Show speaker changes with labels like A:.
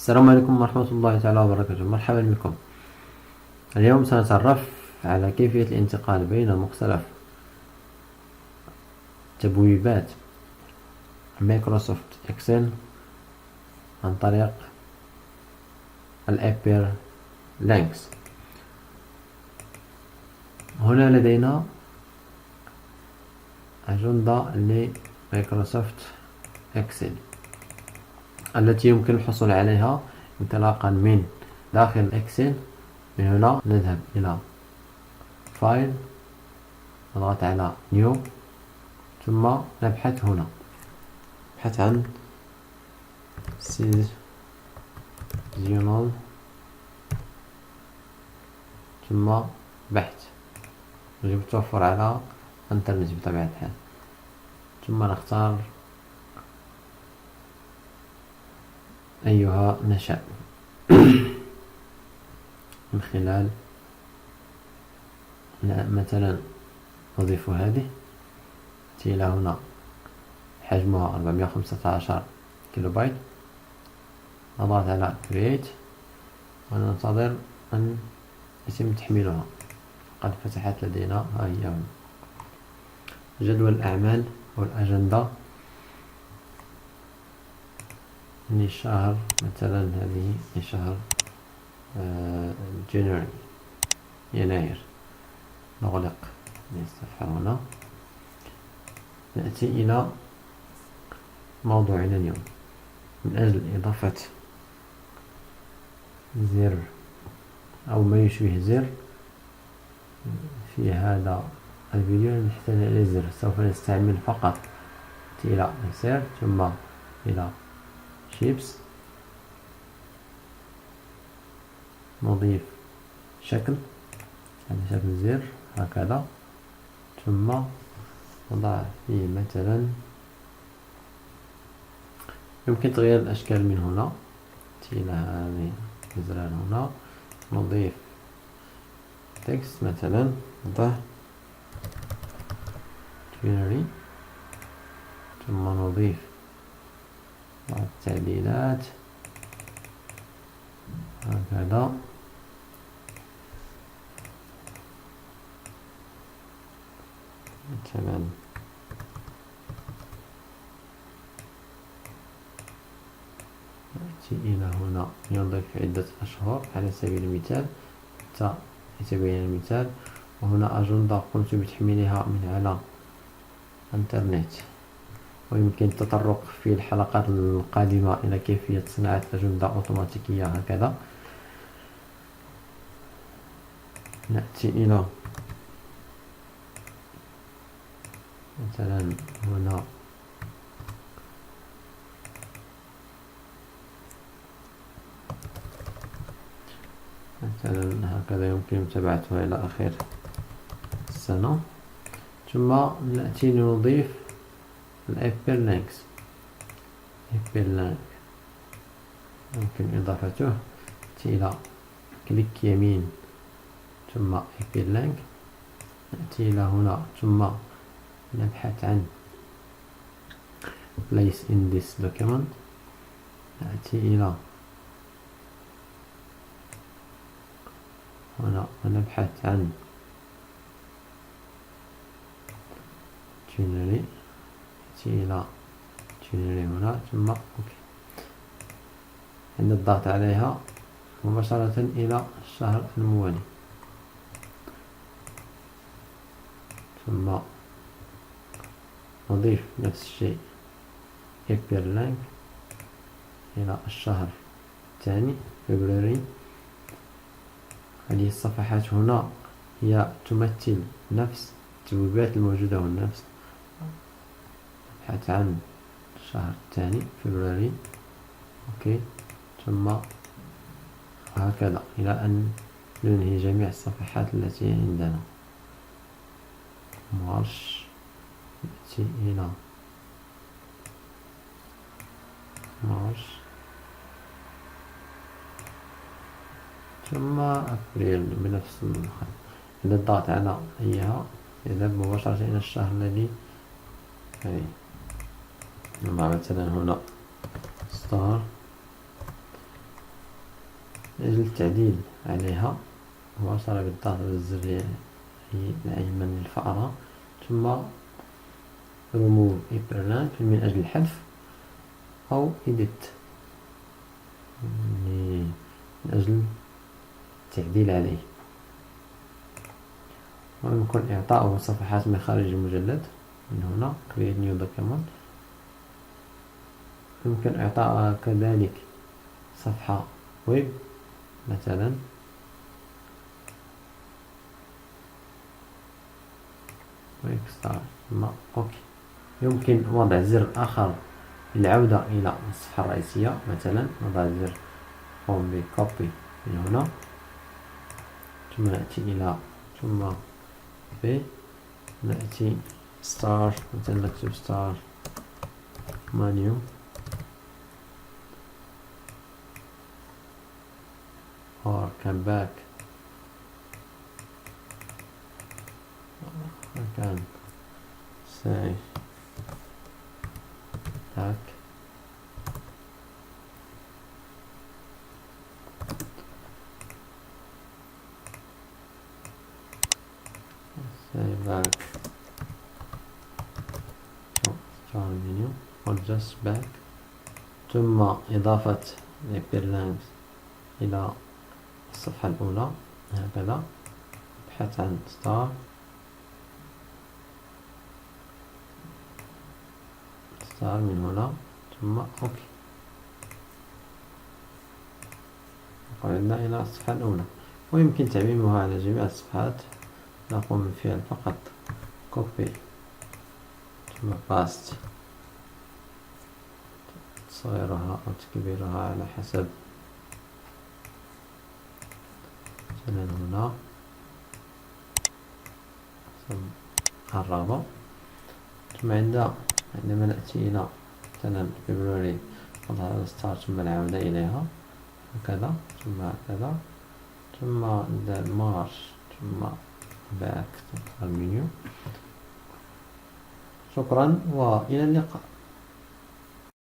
A: السلام عليكم ورحمة الله تعالى وبركاته. مرحبا بكم. اليوم سنتعرف على كيفية الانتقال بين مختلف تبويبات مايكروسوفت اكسل عن طريق الهايبرلينكس. هنا لدينا أجندة لمايكروسوفت اكسل التي يمكن الحصول عليها انطلاقا من داخل اكسل. من هنا نذهب إلى فايل، نضغط على نيو، ثم نبحث هنا، نبحث عن سيزونال، ثم بحث. يجب التوفر على انترنت بطبيعة الحال، ثم نختار أيها نشاء من خلال مثلا نضيف هذه إلى هنا، حجمها 415 كيلو بايت. نضغط على create وننتظر أن يتم تحميلها. قد فتحت لدينا، ها هي هنا جدول الأعمال والأجندة لشهر، مثلا هذه لشهر جانوري، يناير. نغلق الصفحة هنا، نأتي إلى موضوعنا اليوم. من أجل إضافة زر أو ما يشبه زر في هذا الفيديو نحتاج إلى زر. سوف نستعمل فقط إلى insert ثم إلى شيبس، نضيف شكل، هذا شكل زر هكذا، ثم نضع فيه مثلا، يمكن تغيير الأشكال من هنا إلى هذه الأزرار. هنا نضيف تكست، مثلا نضع تينري، ثم نضيف بعض التعديلات هكذا. مثلا نأتي إلى هنا، نضيف عدة أشهر على سبيل المثال حتى يتبين المثال. وهنا أجندة قمت بتحميلها من على الانترنت، ويمكن التطرق في الحلقات القادمة إلى كيفية صناعة أجندة أوتوماتيكية هكذا. نأتي إلى مثلا هنا مثلا هكذا، يمكن متابعتها إلى آخر السنة. ثم نأتي لنضيف الهايبرلينكس. يمكن إضافته إلى كليك يمين ثم هايبرلينك. نأتي إلى هنا ثم نبحث عن place in this document. نأتي إلى هنا ونبحث عن جنري، نأتي إلى جنري هنا ثم أوكي. عند الضغط عليها مباشرة إلى الشهر الموالي، ثم نضيف نفس الشيء Hyperlink إلى الشهر الثاني فبراير. هذه الصفحات هنا هي تمثل نفس التبويبات الموجودة هنا، نفس نبحث عن الشهر الثاني فبراير، أوكي، ثم هكذا إلى أن ننهي جميع الصفحات التي عندنا. مارش، نأتي إلى مارش ثم أبريل بنفس الخط. عند الضغط على أيها يذهب مباشرة إلى الشهر الذي نضع مثلا هنا ستار من أجل التعديل عليها مباشرة بالضغط على الزر الأيمن للفأرة، ثم remove hyperlink من أجل الحذف، أو edit من أجل التعديل عليه. ويمكن إعطاؤه صفحات من خارج المجلد من هنا create new document. يمكن إعطاء كذلك صفحة ويب مثلا، ويكستار ثم أوكي. يمكن وضع زر آخر للعودة إلى الصفحة الرئيسية، مثلا نضع زر قوم بكوبي من هنا، ثم نأتي إلى ثم نأتي ستار، مثلا نكتب ستار مانيو or come back مكان say back say back star menu or just back، ثم إضافة hyperlinks إلى الصفحة الأولى هكذا. ابحث عن ستار من هنا ثم أوكي، وقعدنا إلى الصفحة الأولى. ويمكن تعميمها على جميع الصفحات. نقوم بالفعل فقط كوبي ثم باست، تصغيرها أو تكبيرها على حسب. مثلا هنا الرابع، ثم عندما نأتي إلى مثلا فبراير نضغط على ستار ثم العودة إليها هكذا، ثم هكذا، ثم مارش ثم باك المنيو. شكرا وإلى اللقاء.